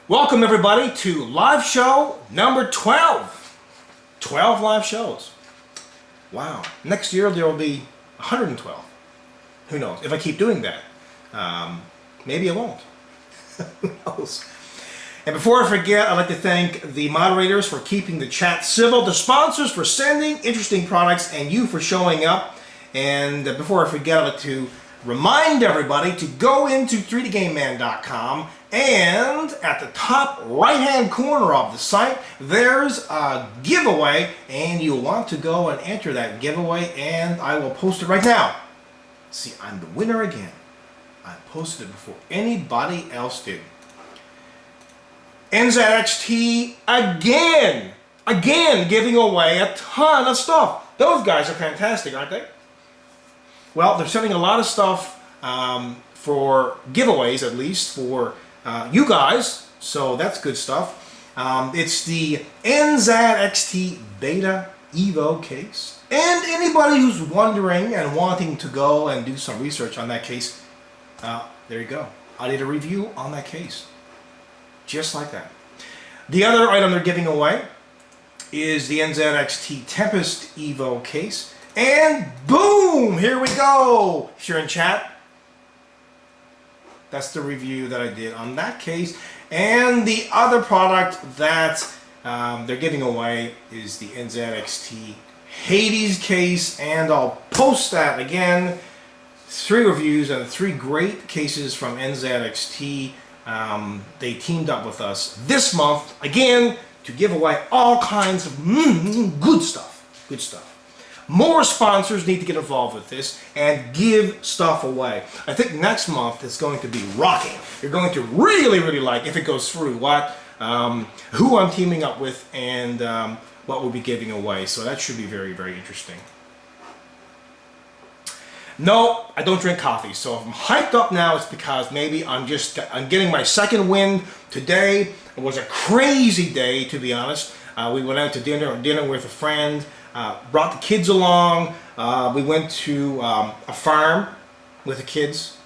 Welcome everybody to live show number 12. 12 live shows. Wow. Next year there will be 112. Who knows? If I keep doing that. Maybe I won't. Who knows? And before I forget, I'd like to thank the moderators for keeping the chat civil, the sponsors for sending interesting products, and you for showing up. And before I forget, I'd like to remind everybody to go into 3dgameman.com, and at the top right-hand corner of the site, there's a giveaway, and you'll want to go and enter that giveaway, and I will post it right now. See, I'm the winner again. I posted it before anybody else did. NZXT again giving away a ton of stuff. Those guys are fantastic, aren't they? Well, they're sending a lot of stuff for giveaways, at least for you guys, so that's good stuff. It's the NZXT Beta Evo case, and anybody who's wondering and wanting to go and do some research on that case, there you go. I did a review on that case. Just like that. The other item they're giving away is the NZXT Tempest Evo case. And boom! Here we go! If you're in chat, that's the review that I did on that case. And the other product that they're giving away is the NZXT Hades case. And I'll post that again. 3 reviews and 3 great cases from NZXT. They teamed up with us this month, again, to give away all kinds of good stuff. Good stuff. More sponsors need to get involved with this and give stuff away. I think next month is going to be rocking. You're going to really like, if it goes through, who I'm teaming up with and what we'll be giving away. So that should be very interesting. No, I don't drink coffee, so if I'm hyped up now, it's because maybe I'm getting my second wind today. It was a crazy day, to be honest. We went out to dinner with a friend, brought the kids along. We went to a farm with the kids.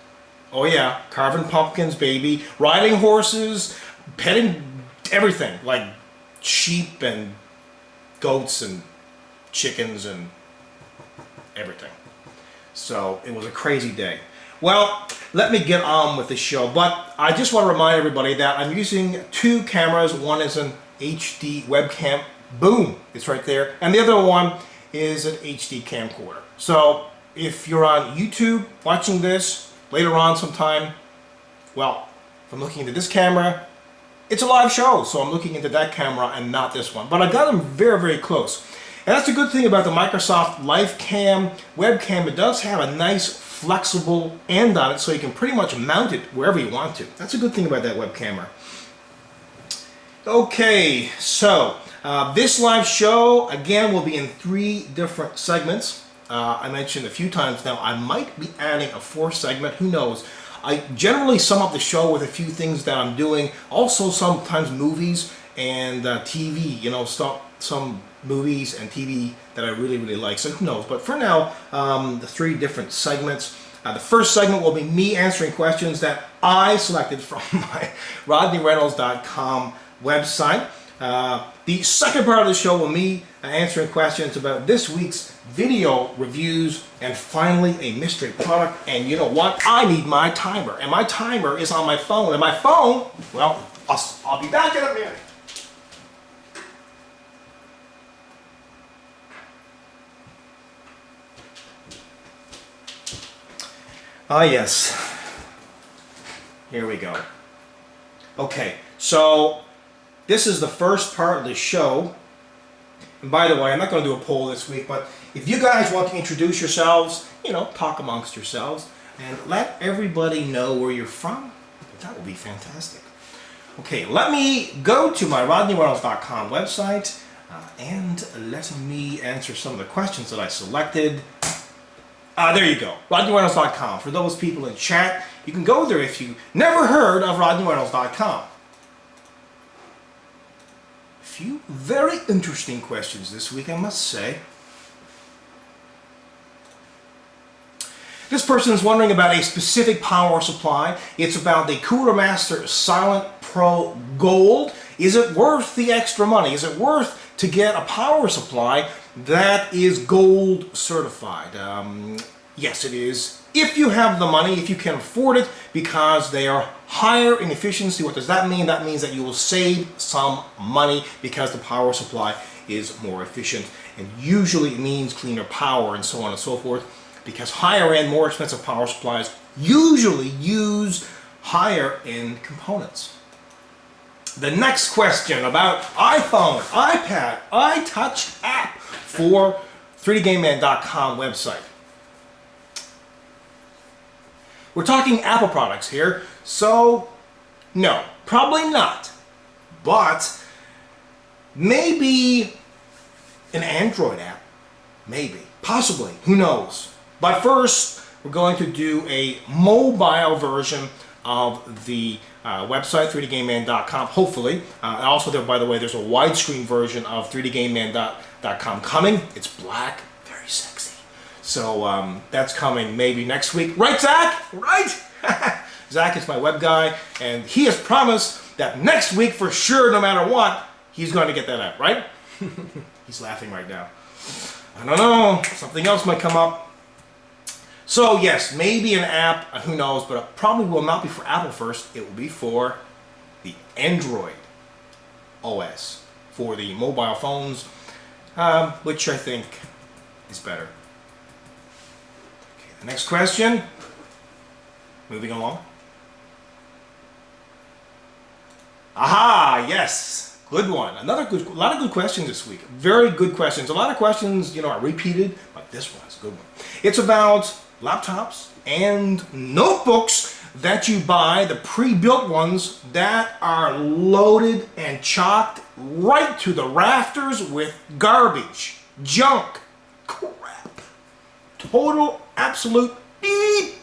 Oh yeah, carving pumpkins, baby, riding horses, petting everything, like sheep and goats and chickens and everything. So it was a crazy day. Well, let me get on with the show, but I just want to remind everybody that I'm using 2 cameras. One is an HD webcam, boom, it's right there, and the other one is an HD camcorder. So if you're on YouTube watching this later on sometime, well, if I'm looking into this camera, it's a live show, so I'm looking into that camera and not this one. But I got them very close. And that's the good thing about the Microsoft LifeCam webcam. It does have a nice flexible end on it, so you can pretty much mount it wherever you want to. That's a good thing about that web camera. Okay, so this live show, again, will be in 3 different segments. I mentioned a few times now, I might be adding a 4th segment, who knows. I generally sum up the show with a few things that I'm doing. Also, sometimes movies and TV, you know, some movies and TV that I really like, so who knows. But for now, the 3 different segments. The first segment will be me answering questions that I selected from my RodneyReynolds.com website. The second part of the show will be me answering questions about this week's video reviews, and finally a mystery product. And you know what? I need my timer, and my timer is on my phone. And my phone, well, I'll be back in a minute. Ah, yes. Here we go. Okay, so this is the first part of the show. And by the way, I'm not going to do a poll this week, but if you guys want to introduce yourselves, you know, talk amongst yourselves, and let everybody know where you're from, that would be fantastic. Okay, let me go to my RodneyReynolds.com website and let me answer some of the questions that I selected. There you go, RodneyReynolds.com. For those people in chat, you can go there if you never heard of RodneyReynolds.com. A few very interesting questions this week, I must say. This person is wondering about a specific power supply. It's about the Cooler Master Silent Pro Gold. Is it worth the extra money? Is it worth to get a power supply that is gold certified? Yes, it is. If you have the money, if you can afford it, because they are higher in efficiency. What does that mean? That means that you will save some money because the power supply is more efficient. And usually it means cleaner power and so on and so forth, because higher end, more expensive power supplies usually use higher end components. The next question about iPhone, iPad, iTouch app for 3dgameman.com website. We're talking Apple products here, so no, probably not. But maybe an Android app, maybe, possibly, who knows. But first, we're going to do a mobile version of the website, 3dgameman.com, hopefully. Also, there, by the way, there's a widescreen version of 3dgameman.com coming. It's black, very sexy. So that's coming maybe next week. Right, Zach? Right? Zach is my web guy, and he has promised that next week, for sure, no matter what, he's going to get that out, right? He's laughing right now. I don't know. Something else might come up. So yes, maybe an app, who knows, but it probably will not be for Apple first. It will be for the Android OS, for the mobile phones, which I think is better. Okay, the next question, moving along. Aha, yes, good one. A lot of good questions this week. Very good questions. A lot of questions, are repeated, but this one's a good one. It's about laptops and notebooks that you buy, the pre-built ones that are loaded and chocked right to the rafters with garbage, junk, crap, total, absolute beep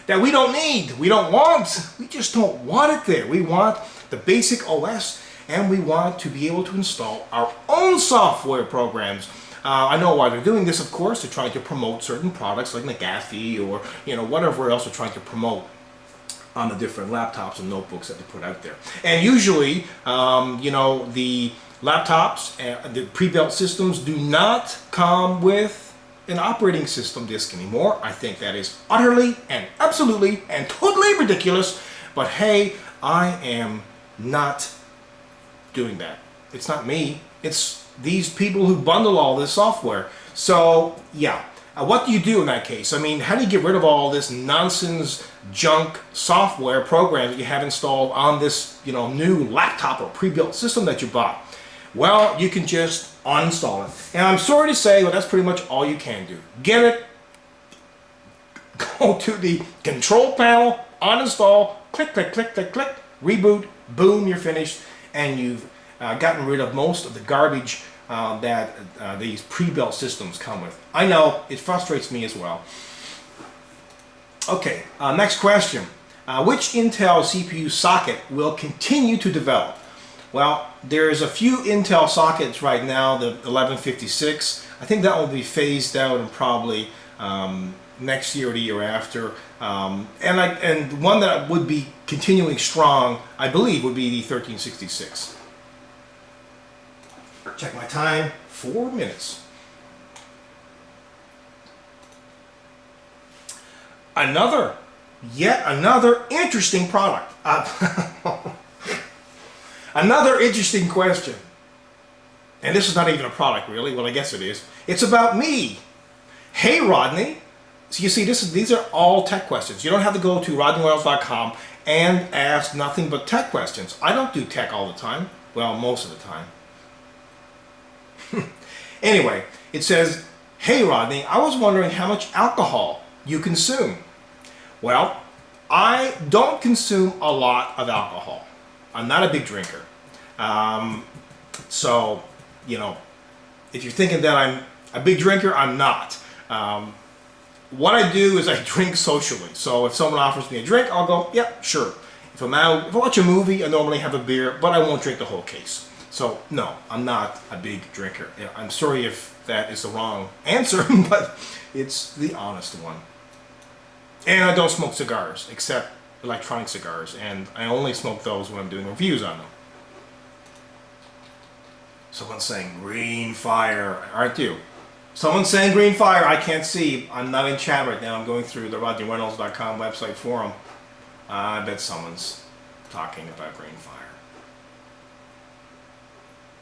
that we don't need, we don't want, we just don't want it there. We want the basic OS, and we want to be able to install our own software programs. I know why they're doing this, of course. They're trying to promote certain products like McAfee or whatever else they're trying to promote on the different laptops and notebooks that they put out there. And usually, the laptops and the pre-built systems do not come with an operating system disk anymore. I think that is utterly and absolutely and totally ridiculous. But hey, I am not doing that. It's not me. It's these people who bundle all this software. So yeah, what do you do in that case? I mean, how do you get rid of all this nonsense junk software program that you have installed on this new laptop or pre-built system that you bought? Well, you can just uninstall it. And I'm sorry to say, but that's pretty much all you can do. Get it, go to the control panel, uninstall, click, click, click, click, click, reboot, boom, you're finished, and you've gotten rid of most of the garbage that these pre-built systems come with. I know, it frustrates me as well. Okay, next question. Which Intel CPU socket will continue to develop? Well, there's a few Intel sockets right now, the 1156. I think that will be phased out in probably next year or the year after. And one that would be continuing strong, I believe, would be the 1366. Check my time, 4 minutes. Yet another interesting product. Another interesting question. And this is not even a product, really. Well, I guess it is. It's about me. Hey, Rodney. So you see, these are all tech questions. You don't have to go to rodneywells.com and ask nothing but tech questions. I don't do tech all the time. Well, most of the time. Anyway, it says, hey Rodney, I was wondering how much alcohol you consume. Well, I don't consume a lot of alcohol. I'm not a big drinker. So, if you're thinking that I'm a big drinker, I'm not. What I do is I drink socially. So if someone offers me a drink, I'll go, yeah, sure. If I watch a movie, I normally have a beer, but I won't drink the whole case. So, no, I'm not a big drinker. I'm sorry if that is the wrong answer, but it's the honest one. And I don't smoke cigars, except electronic cigars, and I only smoke those when I'm doing reviews on them. Someone's saying green fire, aren't you? Someone's saying green fire, I can't see. I'm not in chat right now, I'm going through the RodneyReynolds.com website forum. I bet someone's talking about green fire.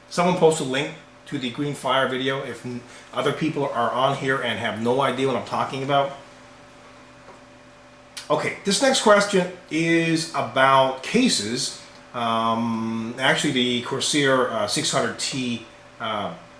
Someone post a link to the green fire video if other people are on here and have no idea what I'm talking about. Okay, this next question is about cases. Actually, the Corsair 600T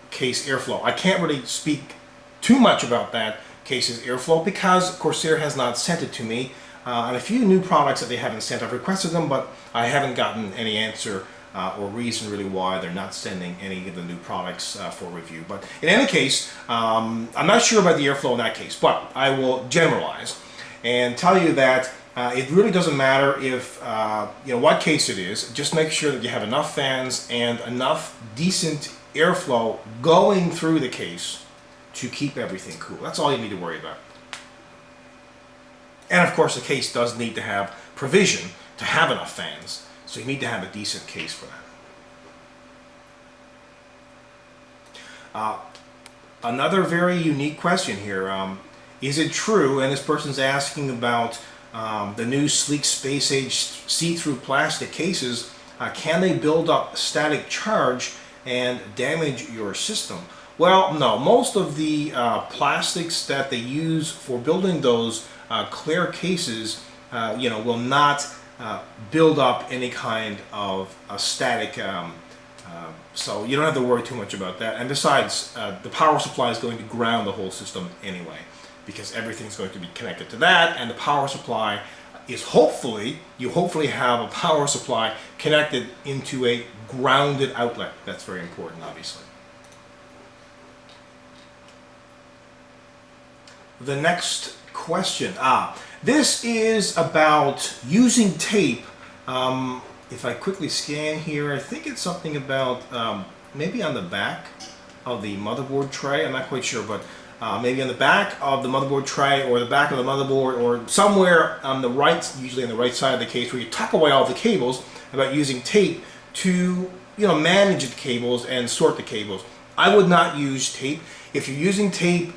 case airflow. I can't really speak too much about that case's airflow because Corsair has not sent it to me. And a few new products that they haven't sent, I've requested them, but I haven't gotten any answer or reason really why they're not sending any of the new products for review. But in any case, I'm not sure about the airflow in that case, but I will generalize and tell you that it really doesn't matter if what case it is. Just make sure that you have enough fans and enough decent airflow going through the case to keep everything cool. That's all you need to worry about. And of course, the case does need to have provision to have enough fans, so you need to have a decent case for that. Another very unique question here. Is it true, and this person's asking about the new sleek space age see-through plastic cases, can they build up static charge and damage your system? Well, no. Most of the plastics that they use for building those clear cases, will not build up any kind of static, so you don't have to worry too much about that. And besides, the power supply is going to ground the whole system anyway, because everything's going to be connected to that, and the power supply is you hopefully have a power supply connected into a grounded outlet. That's very important, obviously. The next question. This is about using tape. If I quickly scan here, I think it's something about maybe on the back of the motherboard tray. I'm not quite sure, but maybe on the back of the motherboard tray or the back of the motherboard or somewhere on the right, usually on the right side of the case, where you tuck away all the cables, about using tape to manage the cables and sort the cables. I would not use tape. If you're using tape,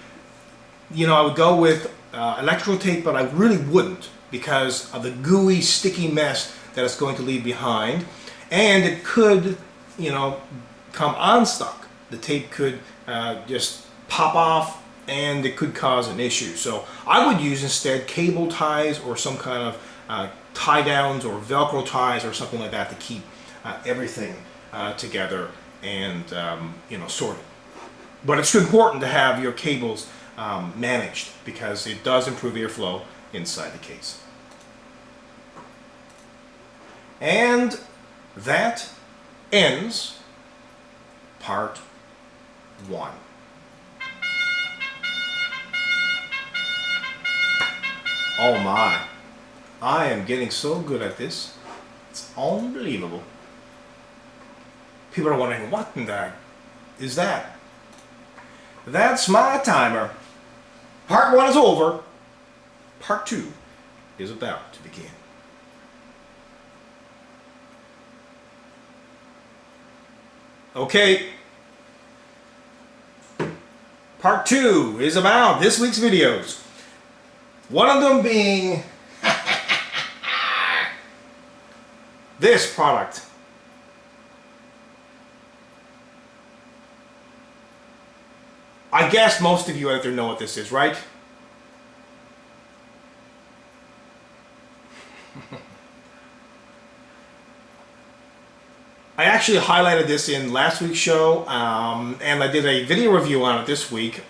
I would go with electrical tape, but I really wouldn't because of the gooey, sticky mess that it's going to leave behind. And it could, come unstuck. The tape could just pop off and it could cause an issue. So I would use instead cable ties or some kind of tie downs or Velcro ties or something like that to keep everything together and, sorted. But it's important to have your cables managed because it does improve airflow inside the case. And that ends part 1. Oh my, I am getting so good at this. It's unbelievable. People are wondering, what in the heck is that? That's my timer. Part 1 is over. Part 2 is about to begin. Okay. Part 2 is about this week's videos. One of them being this product. I guess most of you out there know what this is, right? I actually highlighted this in last week's show, and I did a video review on it this week.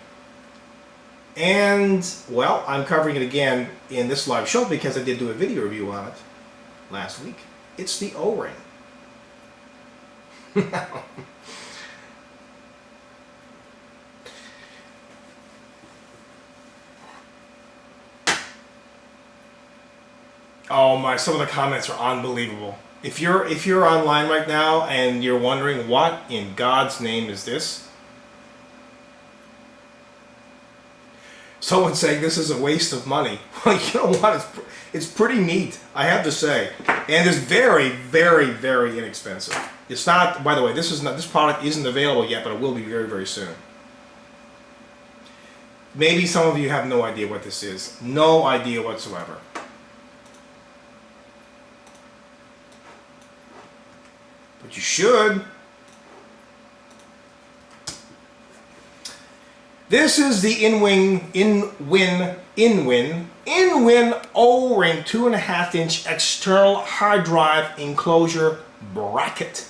And, well, I'm covering it again in this live show because I did do a video review on it last week. It's the O-ring. Oh my, some of the comments are unbelievable. If you're online right now and you're wondering what in God's name is this? Someone saying this is a waste of money. Well, you know what? It's pretty neat, I have to say, and it's very, very, very inexpensive. It's not. By the way, this product isn't available yet, but it will be very, very soon. Maybe some of you have no idea what this is. No idea whatsoever. But you should. This is the In-Win O-Ring 2.5-inch external hard drive enclosure bracket.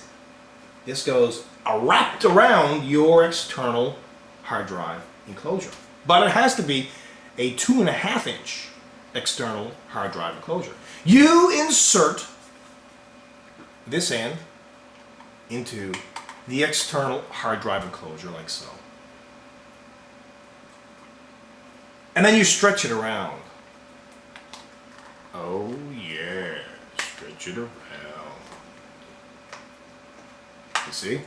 This goes wrapped around your external hard drive enclosure. But it has to be a 2.5-inch external hard drive enclosure. You insert this end into the external hard drive enclosure like so. And then you stretch it around. Oh yeah, stretch it around. You see?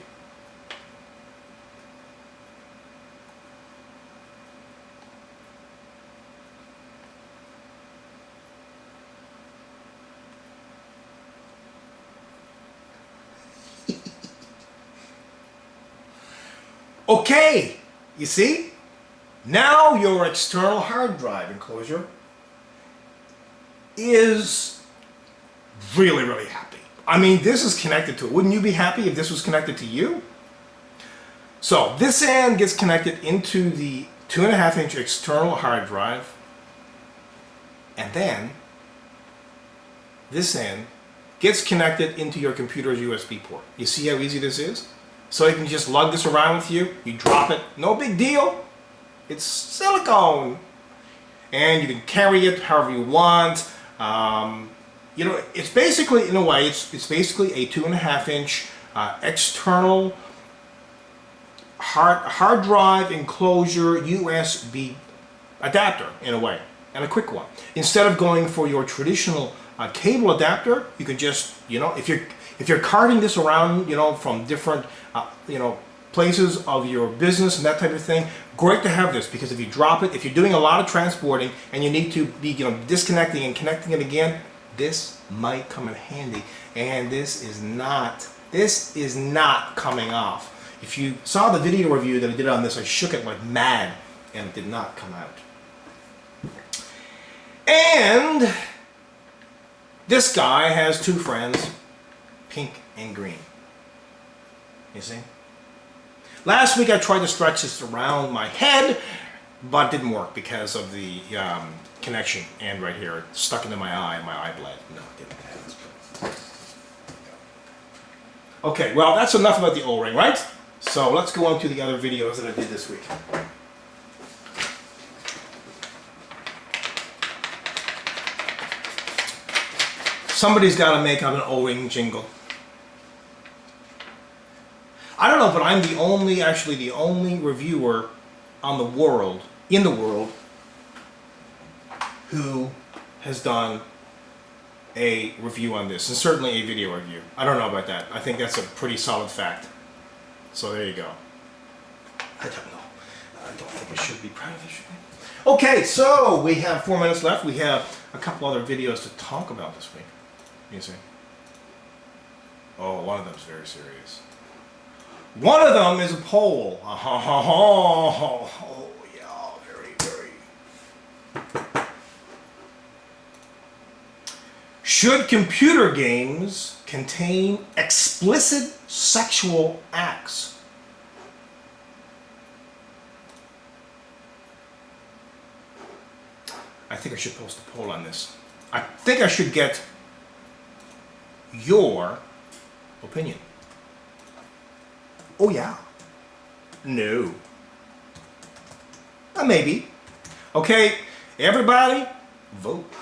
Okay, you see? Now your external hard drive enclosure is really, really happy. I mean, this is connected to it. Wouldn't you be happy if this was connected to you? So this end gets connected into the 2.5-inch external hard drive, and then this end gets connected into your computer's USB port. You see how easy this is? So you can just lug this around with you. You drop it, no big deal. It's silicone, and you can carry it however you want. You know, it's basically, in a way, it's basically a 2.5-inch external hard drive enclosure USB adapter, in a way, and a quick one. Instead of going for your traditional cable adapter, you can just, you know, if you're carting this around, you know, from different, you know, places of your business and that type of thing, great to have this, because if you drop it, if you're doing a lot of transporting and you need to be, you know, disconnecting and connecting it again, this might come in handy. And this is not coming off. If you saw the video review that I did on this, I shook it like mad and it did not come out. And this guy has two friends, pink and green. You see? Last week I tried to stretch this around my head, but it didn't work because of the connection. And right here, it stuck into my eye and my eye bled. No, it didn't. Okay, well, that's enough about the O-ring, right? So let's go on to the other videos that I did this week. Somebody's got to make up an O-ring jingle. I don't know, but I'm actually the only reviewer in the world, who has done a review on this, and certainly a video review. I don't know about that. I think that's a pretty solid fact. So there you go. I don't know. I don't think I should be proud of it, should I? Okay, so we have 4 minutes left. We have a couple other videos to talk about this week. You see? Oh, one of them is very serious. One of them is a poll. Oh, yeah, very, very. Should computer games contain explicit sexual acts? I think I should post a poll on this. I think I should get your opinion. Oh yeah. No. Maybe. Okay, everybody, vote.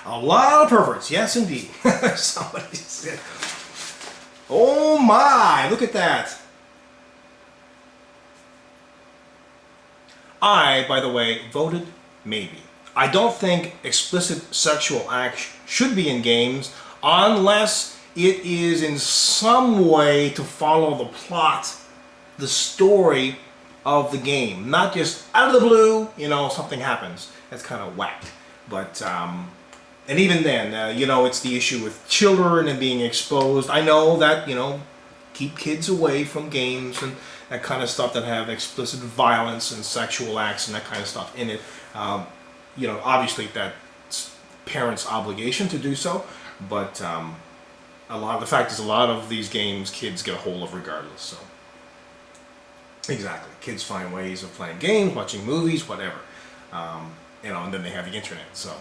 A lot of perverts, yes indeed. Somebody said, oh my, look at that. I, by the way, voted maybe. I don't think explicit sexual acts should be in games unless it is in some way to follow the plot, the story of the game. Not just out of the blue, you know, something happens. That's kind of whacked. But, and even then, you know, it's the issue with children and being exposed. I know that, you know, keep kids away from games and that kind of stuff that have explicit violence and sexual acts and that kind of stuff in it. You know, obviously that's parents' obligation to do so, but the fact is a lot of these games kids get a hold of regardless. So exactly, kids find ways of playing games, watching movies, whatever. You know, and then they have the internet, so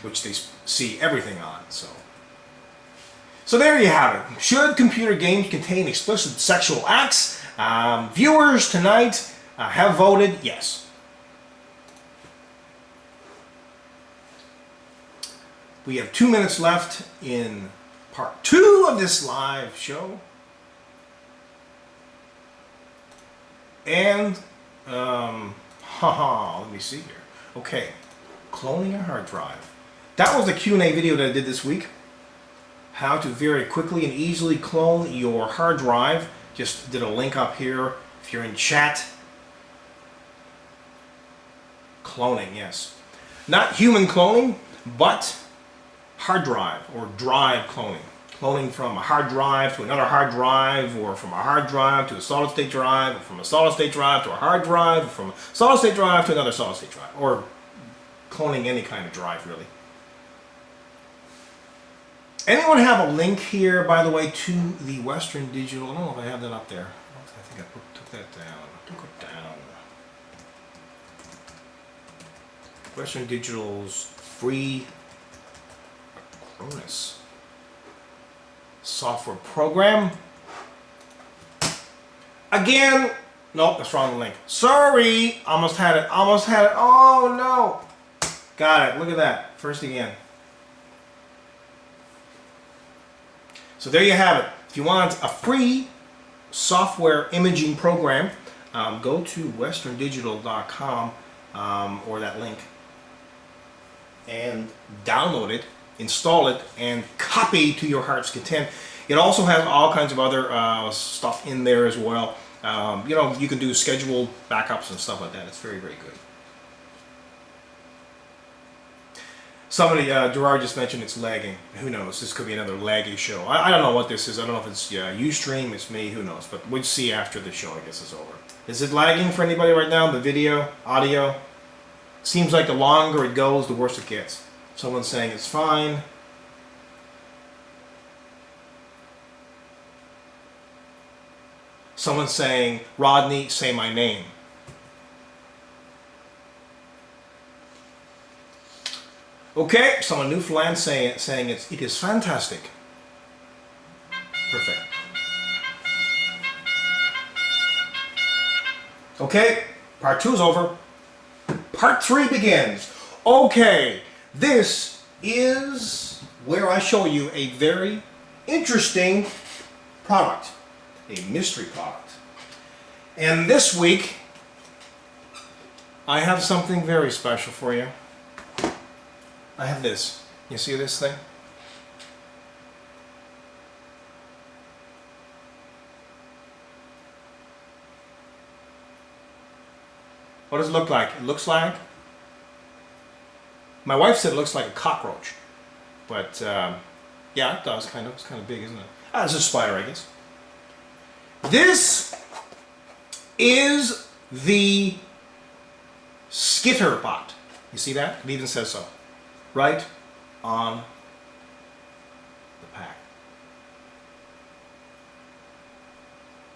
which they see everything on. So there you have it. Should computer games contain explicit sexual acts? Viewers tonight have voted yes. We have 2 minutes left in part 2 of this live show. And, let me see here. Okay, cloning a hard drive. That was the Q&A video that I did this week. How to very quickly and easily clone your hard drive. Just did a link up here if you're in chat. Cloning, yes. Not human cloning, but hard drive or drive cloning. Cloning from a hard drive to another hard drive, or from a hard drive to a solid state drive, or from a solid state drive to a hard drive, or from a solid state drive to another solid state drive, or cloning any kind of drive really. Anyone have a link here, by the way, to the Western Digital? I don't know if I have that up there. I think I took that down. Took it down. Western Digital's free Acronis software program. Again, nope, that's wrong link. Sorry, almost had it. Almost had it. Oh no. Got it. Look at that. First again. So there you have it. If you want a free software imaging program, go to westerndigital.com or that link and download it, install it, and copy to your heart's content. It also has all kinds of other stuff in there as well. You know, you can do scheduled backups and stuff like that. It's very, very good. Somebody, Gerard just mentioned it's lagging. Who knows? This could be another laggy show. I don't know what this is. I don't know if it's Ustream, it's me, who knows. But we'll see after the show, I guess, is over. Is it lagging for anybody right now? The video, audio? Seems like the longer it goes, the worse it gets. Someone's saying it's fine. Someone's saying, Rodney, say my name. Okay, someone Newfoundland saying it is fantastic. Perfect. Okay, part 2 is over. Part 3 begins. Okay, this is where I show you a very interesting product, a mystery product. And this week, I have something very special for you. I have this. You see this thing? What does it look like? It looks like... My wife said it looks like a cockroach. But, yeah, it does kind of. It's kind of big, isn't it? Ah, it's a spider, I guess. This is the Skitter Bot. You see that? It even says so. Right on the pack.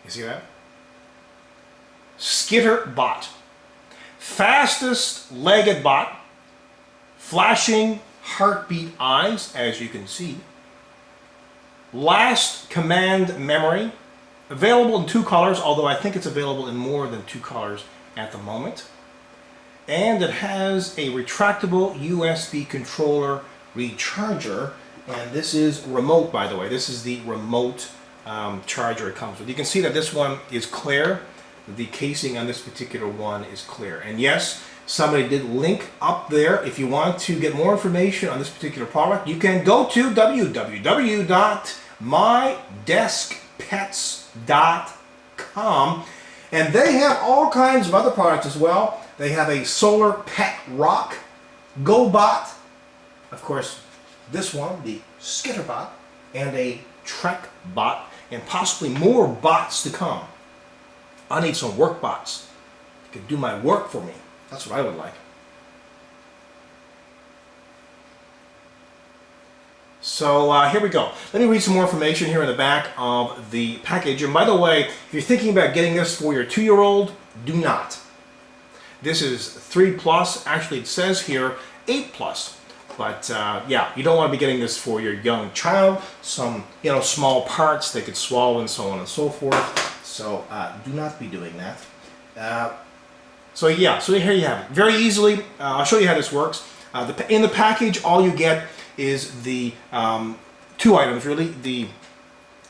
You see that? Skitter Bot. Fastest legged bot. Flashing heartbeat eyes, as you can see. Last command memory. Available in 2 colors, although I think it's available in more than 2 colors at the moment. And it has a retractable USB controller recharger, and this is remote, by the way. This is the remote charger it comes with. You can see that this one is clear. the casing on this particular one is clear. And yes, somebody did link up there. If you want to get more information on this particular product, you can go to www.mydeskpets.com, and they have all kinds of other products as well. They have a solar pet rock, GoBot, of course this one, the Skitterbot, and a Trek bot, and possibly more bots to come. I need some work bots that can do my work for me. That's what I would like. So here we go. Let me read some more information here in the back of the package. And by the way, if you're thinking about getting this for your 2-year-old, do not. This is 3+. Actually, it says here 8+. But yeah, you don't want to be getting this for your young child. Some, small parts they could swallow and so on and so forth. So do not be doing that. So yeah, so here you have it. Very easily, I'll show you how this works. In the package, all you get is the 2 items really, the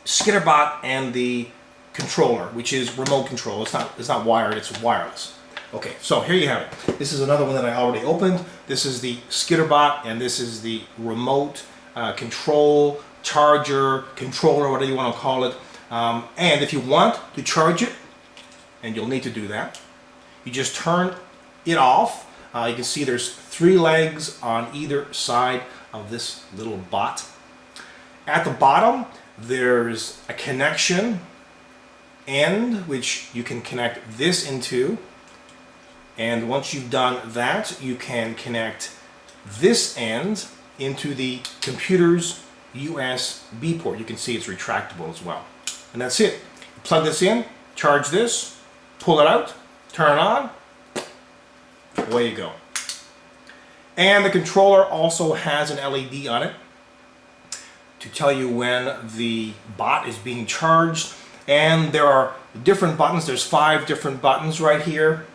Skitterbot and the controller, which is remote control. It's not wired, it's wireless. Okay, so here you have it. This is another one that I already opened. This is the Skitterbot, and this is the remote control, charger, controller, whatever you want to call it. And if you want to charge it, and you'll need to do that, you just turn it off. You can see there's 3 legs on either side of this little bot. At the bottom, there's a connection end, which you can connect this into. And once you've done that, you can connect this end into the computer's USB port. You can see it's retractable as well. And that's it. You plug this in, charge this, pull it out, turn it on, away you go. And the controller also has an LED on it to tell you when the bot is being charged. And there are different buttons. There's 5 different buttons right here.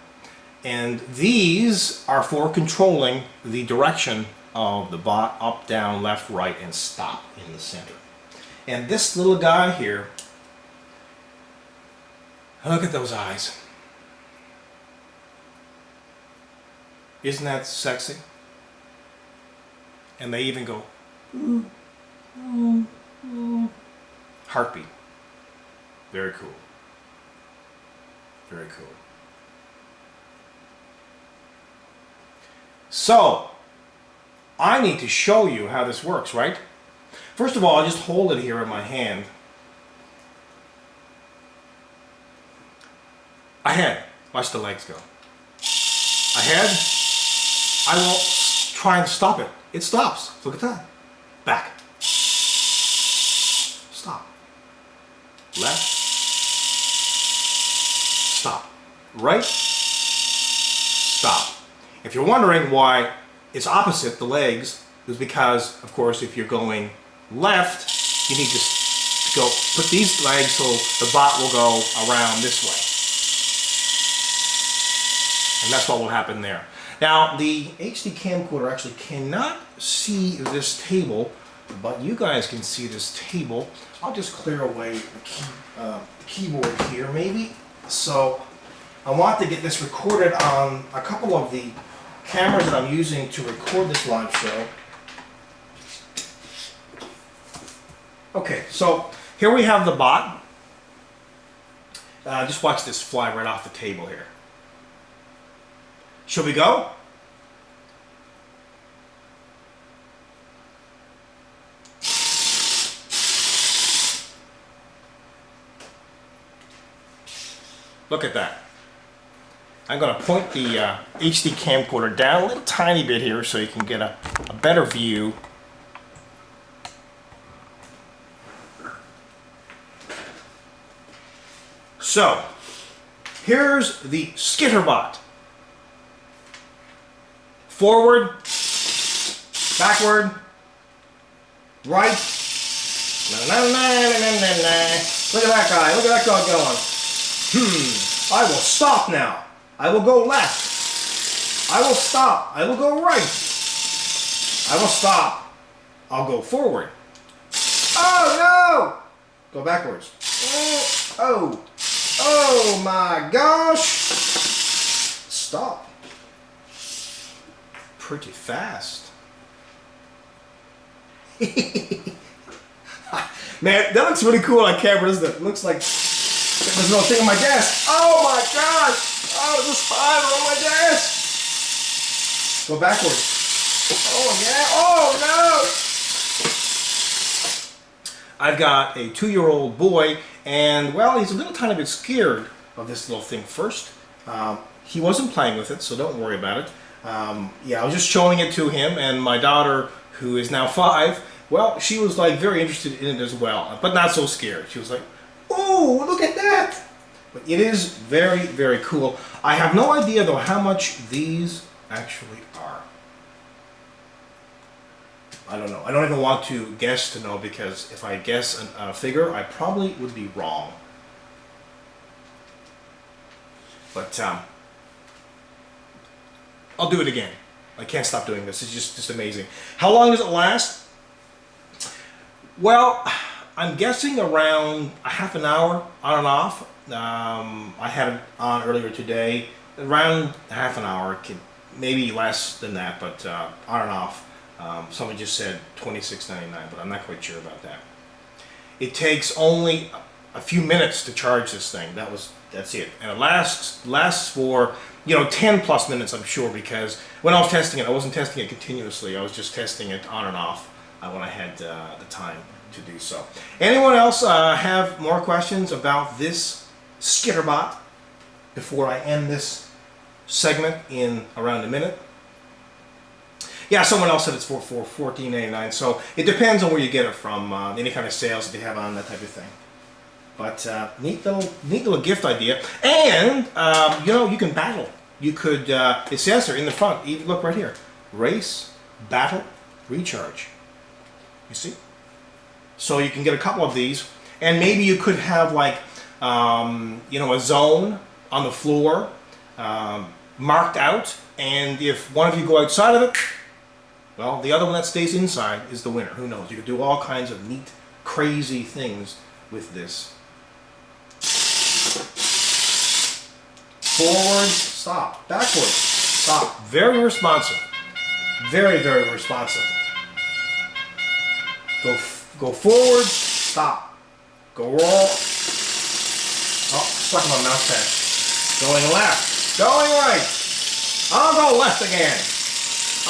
And these are for controlling the direction of the bot: up, down, left, right, and stop in the center. And this little guy here, look at those eyes. Isn't that sexy? And they even go, ooh, ooh, ooh. Heartbeat. Very cool. Very cool. So, I need to show you how this works, right? First of all, I'll just hold it here in my hand. Ahead. Watch the legs go. Ahead. I will try and stop it. It stops. Look at that. Back. Stop. Left. Stop. Right. Stop. If you're wondering why it's opposite, the legs, is because, of course, if you're going left, you need to go put these legs so the bot will go around this way. And that's what will happen there. Now, the HD camcorder actually cannot see this table, but you guys can see this table. I'll just clear away the keyboard here, maybe. So, I want to get this recorded on a couple of the cameras that I'm using to record this live show. Okay, so here we have the bot. Just watch this fly right off the table here. Shall we go? Look at that. I'm going to point the HD camcorder down a little tiny bit here so you can get a better view. So, here's the Skitterbot. Forward, backward, right. Look at that guy. Look at that guy going. I will stop now. I will go left. I will stop. I will go right. I will stop. I'll go forward. Oh no! Go backwards. Oh! Oh my gosh! Stop. Pretty fast. Man, that looks really cool on camera, doesn't it? It looks like there's no thing on my desk. Oh my gosh! Oh, there's a spider on my desk! Go backwards. Oh yeah! Oh no! I've got a 2-year-old boy, and well, he's a little tiny bit scared of this little thing first. He wasn't playing with it, so don't worry about it. Yeah, I was just showing it to him, and my daughter, who is now 5, well, she was like very interested in it as well, but not so scared. She was like, "Oh, look at that!" But it is very, very cool. I have no idea though how much these actually are. I don't know. I don't even want to guess to know, because if I guess a figure, I probably would be wrong. But I'll do it again. I can't stop doing this. It's just amazing. How long does it last? Well, I'm guessing around a half an hour on and off. I had it on earlier today. Around half an hour, maybe less than that, but on and off. Someone just said $26.99, but I'm not quite sure about that. It takes only a few minutes to charge this thing. That's it, and it lasts for 10 plus minutes, I'm sure, because when I was testing it, I wasn't testing it continuously. I was just testing it on and off when I had the time to do so. Anyone else have more questions about this Skitterbot before I end this segment in around a minute? Yeah, someone else said it's for $14.99, so it depends on where you get it from, any kind of sales that they have on, that type of thing. But neat little gift idea. And you can battle. You could. It says here in the front. Look right here. Race, battle, recharge. You see? So you can get a couple of these, and maybe you could have like a zone on the floor marked out, and if one of you go outside of it, well, the other one that stays inside is the winner. Who knows? You could do all kinds of neat, crazy things with this. Forward, stop. Backwards, stop. Very responsive. Very, very responsive. Go forward, stop. Go roll. Oh, stuck in my mouse pad. Going left. Going right. I'll go left again.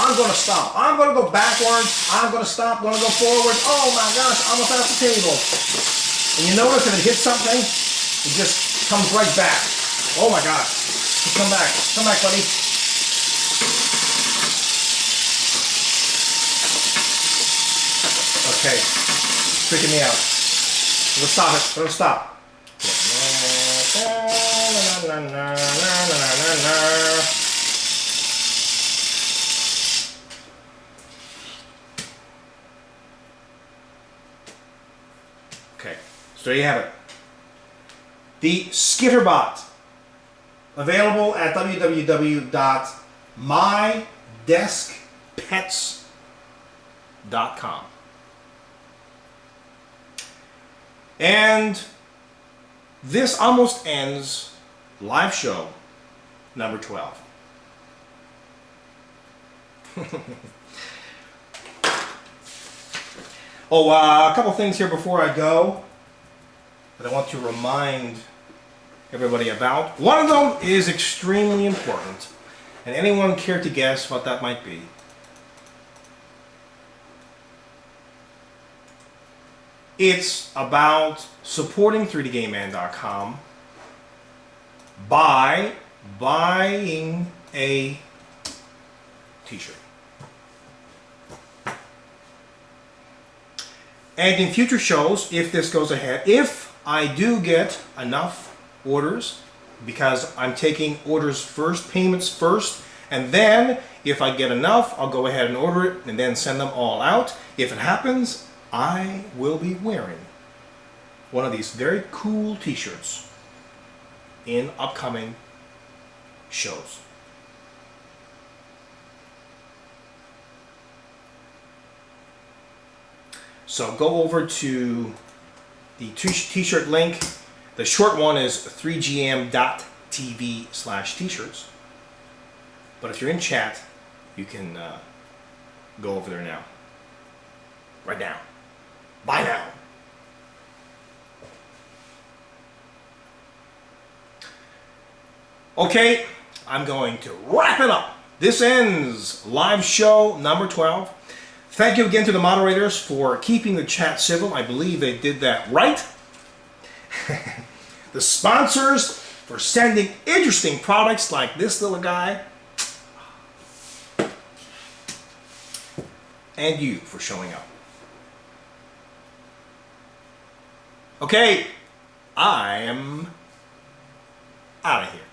I'm going to stop. I'm going to go backwards. I'm going to stop. I'm going to go forward. Oh my gosh, almost off the table. And you notice if it hits something, it just comes right back. Oh my gosh. Come back. Come back, buddy. Okay. Freaking me out. Let's stop it. Let's stop. Okay. So there you have it. The Skitterbot. Available at www.mydeskpets.com. And this almost ends live show number 12. A couple things here before I go that I want to remind everybody about. One of them is extremely important, and anyone care to guess what that might be? It's about supporting 3dgameman.com by buying a t-shirt. And in future shows, if this goes ahead, if I do get enough orders, because I'm taking orders first, payments first, and then if I get enough, I'll go ahead and order it and then send them all out. If it happens, I will be wearing one of these very cool t-shirts in upcoming shows. So go over to the t-shirt link The short one is 3gm.tv/t-shirts. But if you're in chat, you can go over there now. Right now. Buy now. Okay, I'm going to wrap it up. This ends live show number 12. Thank you again to the moderators for keeping the chat civil. I believe they did that right. The sponsors for sending interesting products like this little guy. And you for showing up. Okay, I am out of here.